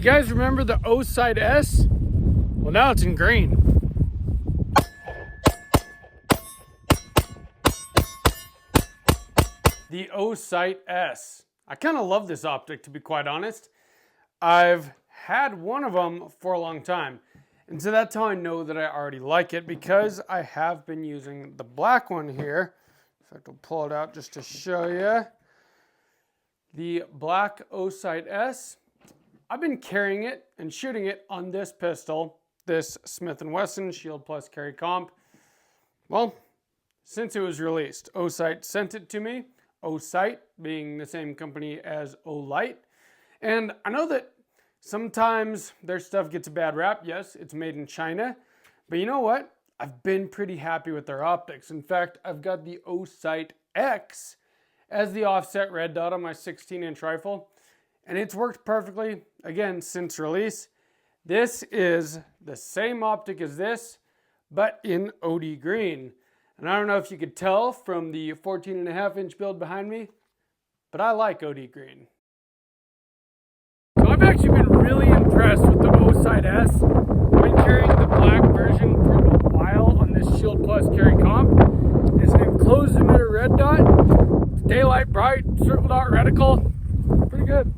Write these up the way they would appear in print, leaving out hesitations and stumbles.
You guys remember the Osight S? Well, now it's in green. The Osight S. I kind of love this optic, to be quite honest. I've had one of them for a long time. And so that's how I know that I already like it, because I have been using the black one here. In fact, I'll pull it out just to show you. The black Osight S. I've been carrying it and shooting it on this pistol, this Smith & Wesson Shield Plus Carry Comp. Well, since it was released, Osight sent it to me. Osight being the same company as Olight. And I know that sometimes their stuff gets a bad rap. Yes, it's made in China. But you know what? I've been pretty happy with their optics. In fact, I've got the Osight X as the offset red dot on my 16-inch rifle. And it's worked perfectly, again, since release. This is the same optic as this, but in OD green. And I don't know if you could tell from the 14.5-inch build behind me, but I like OD green. So I've actually been really impressed with the Osight S. I've been carrying the black version for a while on this Shield Plus Carry Comp. It's an enclosed emitter red dot. It's daylight bright, circle dot reticle. Pretty good.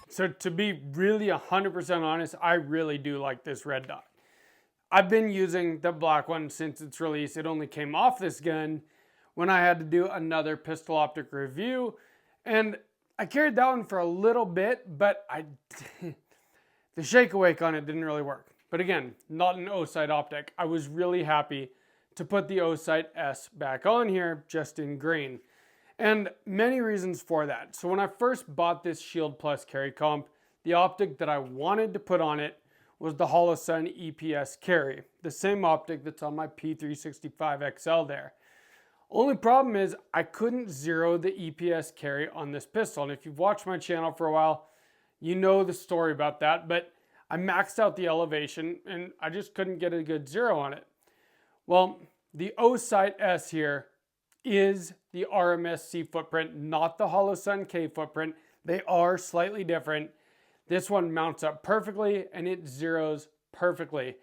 So to be really 100% honest, I really do like this red dot. I've been using the black one since its release. It only came off this gun when I had to do another pistol optic review. And I carried that one for a little bit, but the shake awake on it didn't really work. But again, not an Osight optic. I was really happy to put the Osight S back on here, just in green. And many reasons for that. So when I first bought this Shield Plus Carry Comp, the optic that I wanted to put on it was the Holosun EPS Carry, the same optic that's on my P365 XL there. Only problem is I couldn't zero the EPS Carry on this pistol. And if you've watched my channel for a while, you know the story about that, but I maxed out the elevation and I just couldn't get a good zero on it. Well, the Osight S here is the RMS-C footprint, not the Holosun K footprint. They are slightly different. This one mounts up perfectly and it zeroes perfectly.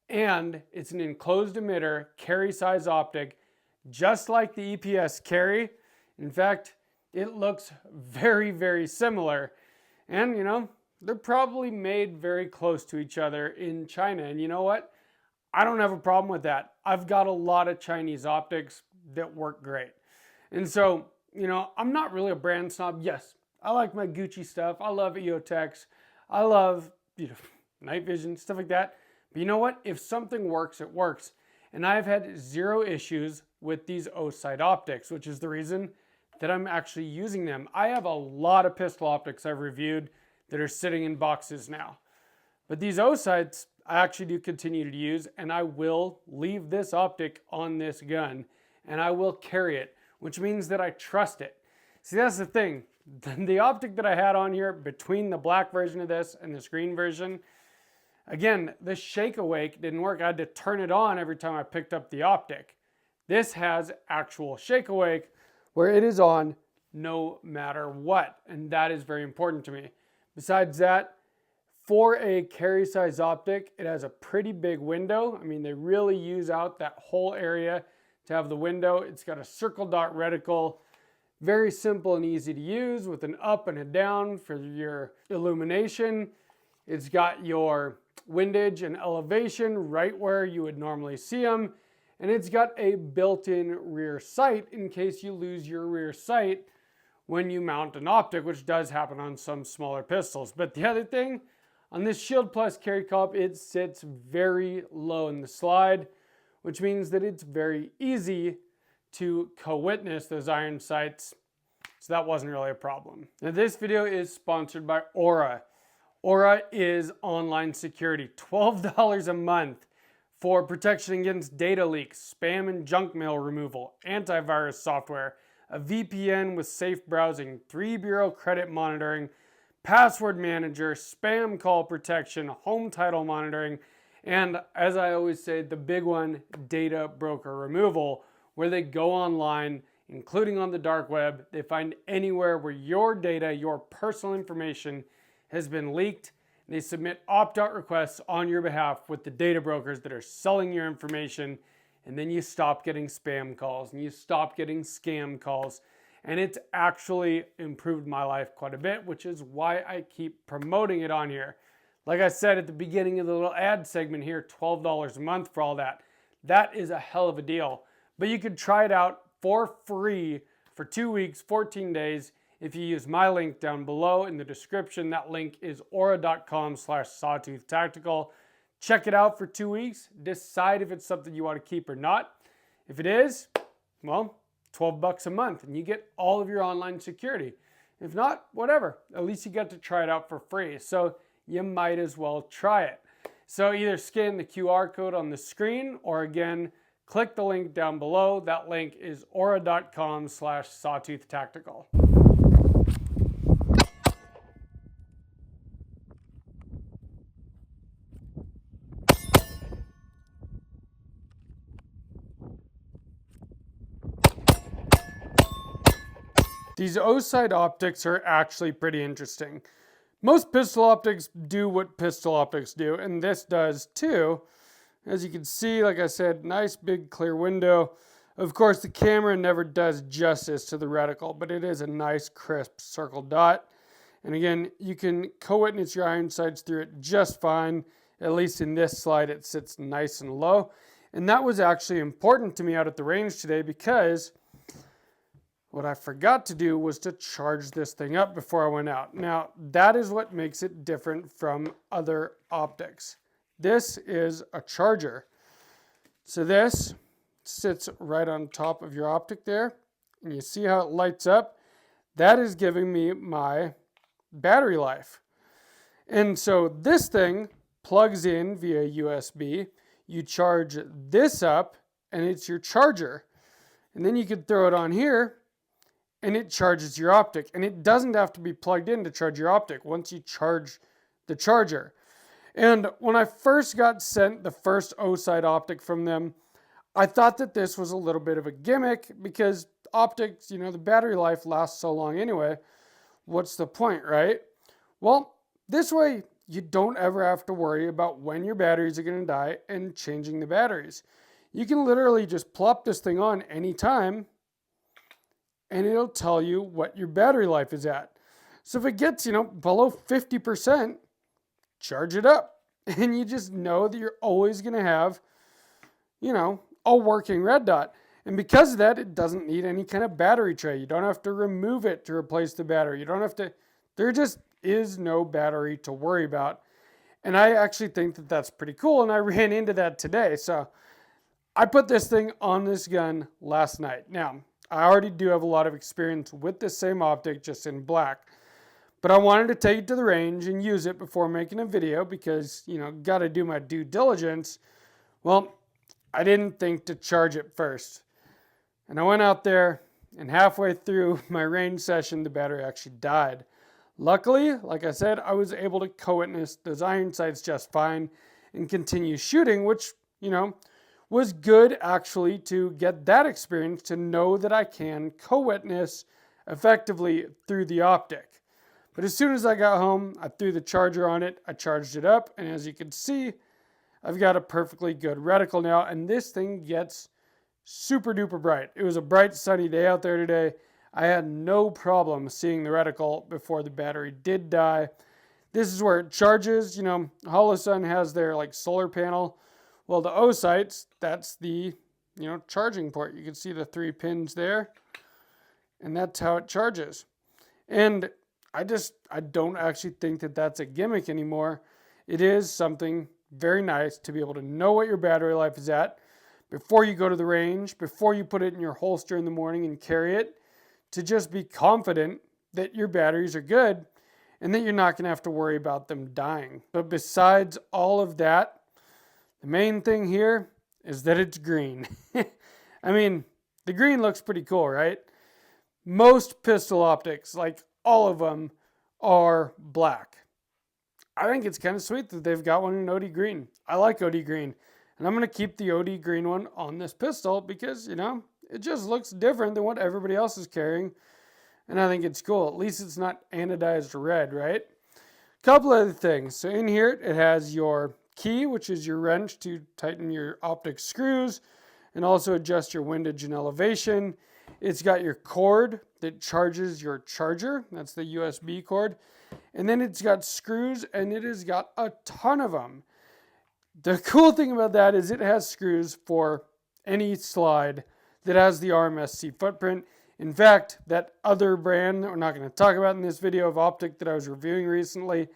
And it's an enclosed emitter, carry size optic, just like the EPS Carry. In fact, it looks very, very similar. And you know, they're probably made very close to each other in China. And you know what? I don't have a problem with that. I've got a lot of Chinese optics that work great. And so, you know, I'm not really a brand snob. Yes, I like my Gucci stuff. I love EOTechs. I love, you know, night vision, stuff like that. But you know what? If something works, it works. And I've had zero issues with these Osight optics, which is the reason that I'm actually using them. I have a lot of pistol optics I've reviewed that are sitting in boxes now. But these Osights, I actually do continue to use, and I will leave this optic on this gun, and I will carry it, which means that I trust it. See, that's the thing. The optic that I had on here between the black version of this and this green version, again, the shake awake didn't work. I had to turn it on every time I picked up the optic. This has actual shake awake where it is on no matter what, and that is very important to me. Besides that, for a carry size optic, it has a pretty big window. I mean, they really use out that whole area to have the window. It's got a circle dot reticle, very simple and easy to use with an up and a down for your illumination. It's got your windage and elevation right where you would normally see them. And it's got a built-in rear sight in case you lose your rear sight when you mount an optic, which does happen on some smaller pistols. But the other thing, on this Shield Plus Carry Comp, it sits very low in the slide, which means that it's very easy to co-witness those iron sights. So that wasn't really a problem. Now this video is sponsored by Aura. Aura is online security, $12 a month for protection against data leaks, spam and junk mail removal, antivirus software, a VPN with safe browsing, 3-bureau credit monitoring, password manager, spam call protection, home title monitoring, And as I always say, the big one, data broker removal, where they go online, including on the dark web, they find anywhere where your data, your personal information has been leaked. They submit opt-out requests on your behalf with the data brokers that are selling your information, and then you stop getting spam calls and you stop getting scam calls. And it's actually improved my life quite a bit, which is why I keep promoting it on here. Like I said at the beginning of the little ad segment here, $12 a month for all that. That is a hell of a deal. But you could try it out for free for 2 weeks, 14 days, if you use my link down below in the description. That link is aura.com/sawtooth-tactical. Check it out for 2 weeks. Decide if it's something you want to keep or not. If it is, well, $12 a month and you get all of your online security. If not, whatever. At least you get to try it out for free. So you might as well try it. So either scan the QR code on the screen or again, click the link down below. That link is aura.com/sawtooth-tactical. These Osight optics are actually pretty interesting. Most pistol optics do what pistol optics do, and this does too. As you can see, like I said, nice big clear window. Of course, the camera never does justice to the reticle, but it is a nice crisp circle dot. And again, you can co-witness your iron sights through it just fine. At least in this slide, it sits nice and low. And that was actually important to me out at the range today because what I forgot to do was to charge this thing up before I went out. Now, that is what makes it different from other optics. This is a charger. So this sits right on top of your optic there, and you see how it lights up? That is giving me my battery life. And so this thing plugs in via USB. You charge this up, and it's your charger. And then you could throw it on here, and it charges your optic. And it doesn't have to be plugged in to charge your optic once you charge the charger. And when I first got sent the first Osight optic from them, I thought that this was a little bit of a gimmick because optics, the battery life lasts so long anyway. What's the point, right? Well, this way you don't ever have to worry about when your batteries are going to die and changing the batteries. You can literally just plop this thing on anytime and it'll tell you what your battery life is at. So if it gets, below 50%, charge it up. And you just know that you're always going to have, a working red dot. And because of that, it doesn't need any kind of battery tray. You don't have to remove it to replace the battery. You don't have to, there just is no battery to worry about. And I actually think that that's pretty cool. And I ran into that today. So I put this thing on this gun last night. Now, I already do have a lot of experience with this same optic, just in black. But I wanted to take it to the range and use it before making a video because, got to do my due diligence. Well, I didn't think to charge it first. And I went out there, and halfway through my range session, the battery actually died. Luckily, like I said, I was able to co-witness those iron sights just fine and continue shooting, which, was good actually to get that experience to know that I can co-witness effectively through the optic. But as soon as I got home, I threw the charger on it, I charged it up, and as you can see, I've got a perfectly good reticle now, and this thing gets super duper bright. It was a bright sunny day out there today. I had no problem seeing the reticle before the battery did die. This is where it charges. Holosun has their solar panel. Well, the Osights, that's the charging port. You can see the 3 pins there, and that's how it charges. And I don't actually think that that's a gimmick anymore. It is something very nice to be able to know what your battery life is at before you go to the range, before you put it in your holster in the morning and carry it, to just be confident that your batteries are good and that you're not going to have to worry about them dying. But besides all of that, the main thing here is that it's green. I mean, the green looks pretty cool, right? Most pistol optics, all of them, are black. I think it's kind of sweet that they've got one in OD green. I like OD green. And I'm going to keep the OD green one on this pistol because, you know, it just looks different than what everybody else is carrying. And I think it's cool. At least it's not anodized red, right? Couple other things. So in here, it has your key, which is your wrench to tighten your optic screws and also adjust your windage and elevation. It's got your cord that charges your charger. That's the USB cord. And then it's got screws, and it has got a ton of them. The cool thing about that is it has screws for any slide that has the RMSC footprint. In fact, that other brand that we're not going to talk about in this video of Optic that I was reviewing recently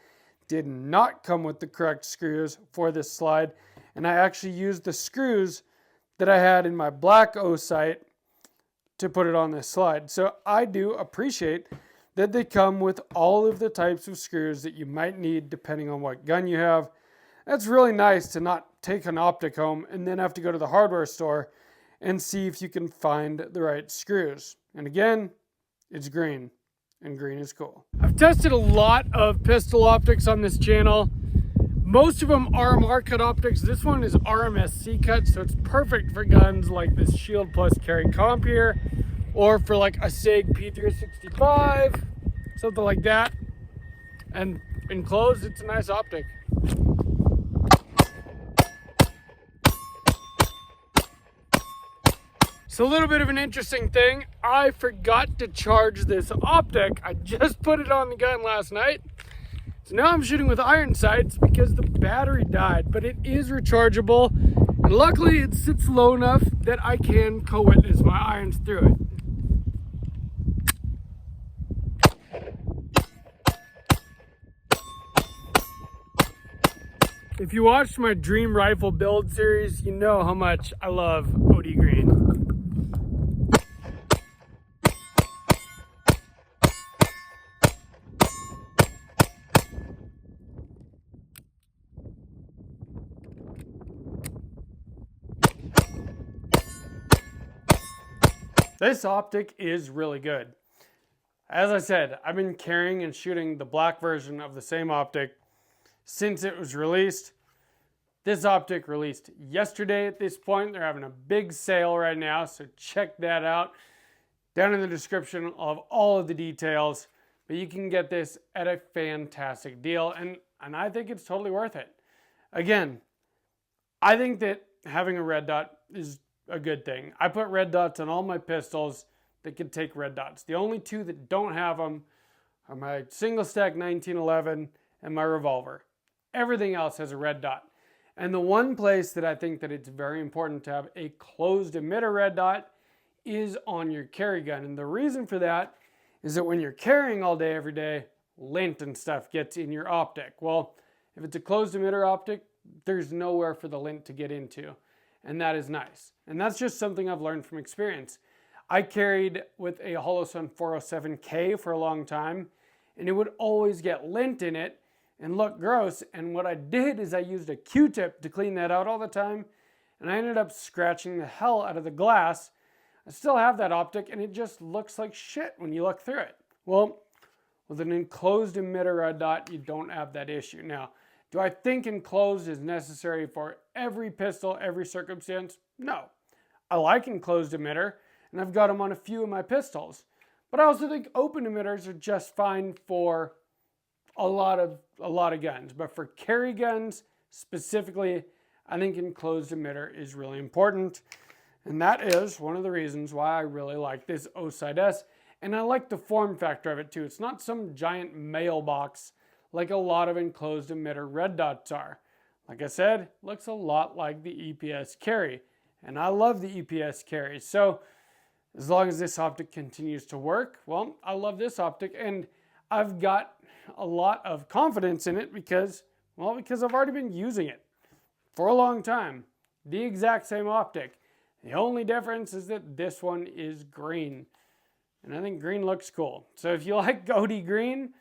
did not come with the correct screws for this slide. And I actually used the screws that I had in my black Osight to put it on this slide. So I do appreciate that they come with all of the types of screws that you might need depending on what gun you have. That's really nice to not take an Optic home and then have to go to the hardware store and see if you can find the right screws. And again, it's green, and green is cool. I've tested a lot of pistol optics on this channel. Most of them RMR cut optics. This one is RMSC cut, so it's perfect for guns like this Shield Plus Carry comp here, or for like a SIG P365, something like that. And enclosed, it's a nice optic. So a little bit of an interesting thing, I forgot to charge this optic. I just put it on the gun last night. So now I'm shooting with iron sights because the battery died, but it is rechargeable. And luckily it sits low enough that I can co-witness my irons through it. If you watched my Dream Rifle build series, you know how much I love OD green. This optic is really good. As I said, I've been carrying and shooting the black version of the same optic since it was released. This optic released yesterday at this point. They're having a big sale right now, so check that out. Down in the description of all of the details. But you can get this at a fantastic deal, and I think it's totally worth it. Again, I think that having a red dot is a good thing. I put red dots on all my pistols that can take red dots. The only two that don't have them are my single stack 1911 and my revolver. Everything else has a red dot. And the one place that I think that it's very important to have a closed emitter red dot is on your carry gun. And the reason for that is that when you're carrying all day, every day, lint and stuff gets in your optic. Well, if it's a closed emitter optic, there's nowhere for the lint to get into. And that is nice. And that's just something I've learned from experience. I carried with a Holosun 407K for a long time, and it would always get lint in it and look gross. And what I did is I used a Q-tip to clean that out all the time, and I ended up scratching the hell out of the glass. I still have that optic, and it just looks like shit when you look through it. Well, with an enclosed emitter red dot, you don't have that issue. Now, do I think enclosed is necessary for every pistol, every circumstance? No. I like enclosed emitter, and I've got them on a few of my pistols. But I also think open emitters are just fine for a lot of guns. But for carry guns specifically, I think enclosed emitter is really important. And that is one of the reasons why I really like this Osight S. And I like the form factor of it too. It's not some giant mailbox like a lot of enclosed emitter red dots are. Like I said, looks a lot like the EPS carry. And I love the EPS carry. So as long as this optic continues to work, well, I love this optic. And I've got a lot of confidence in it because I've already been using it for a long time. The exact same optic. The only difference is that this one is green. And I think green looks cool. So if you like OD green,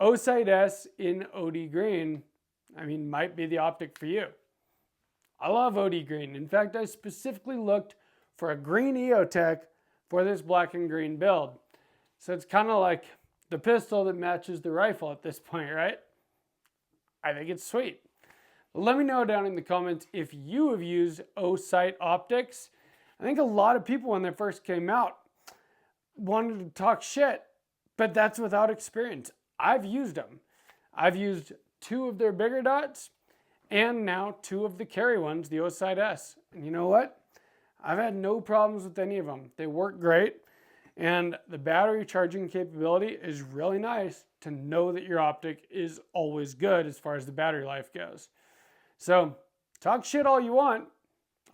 Osight S in OD green, might be the optic for you. I love OD green. In fact, I specifically looked for a green EOTech for this black and green build. So it's kind of like the pistol that matches the rifle at this point, right? I think it's sweet. Let me know down in the comments if you have used Osight optics. I think a lot of people when they first came out wanted to talk shit, but that's without experience. I've used them. I've used 2 of their bigger dots and now 2 of the carry ones, the Osight S. And you know what? I've had no problems with any of them. They work great, and the battery charging capability is really nice to know that your optic is always good as far as the battery life goes. So talk shit all you want.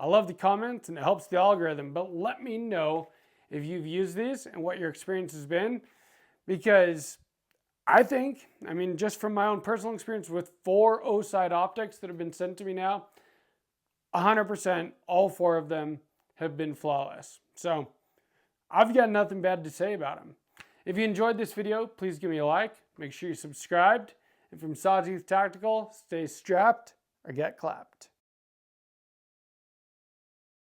I love the comments and it helps the algorithm, but let me know if you've used these and what your experience has been, because I think, I mean, just from my own personal experience with 4 Osight optics that have been sent to me now, 100%, all 4 of them have been flawless. So I've got nothing bad to say about them. If you enjoyed this video, please give me a like. Make sure you're subscribed. And from Sawtooth Tactical, stay strapped or get clapped.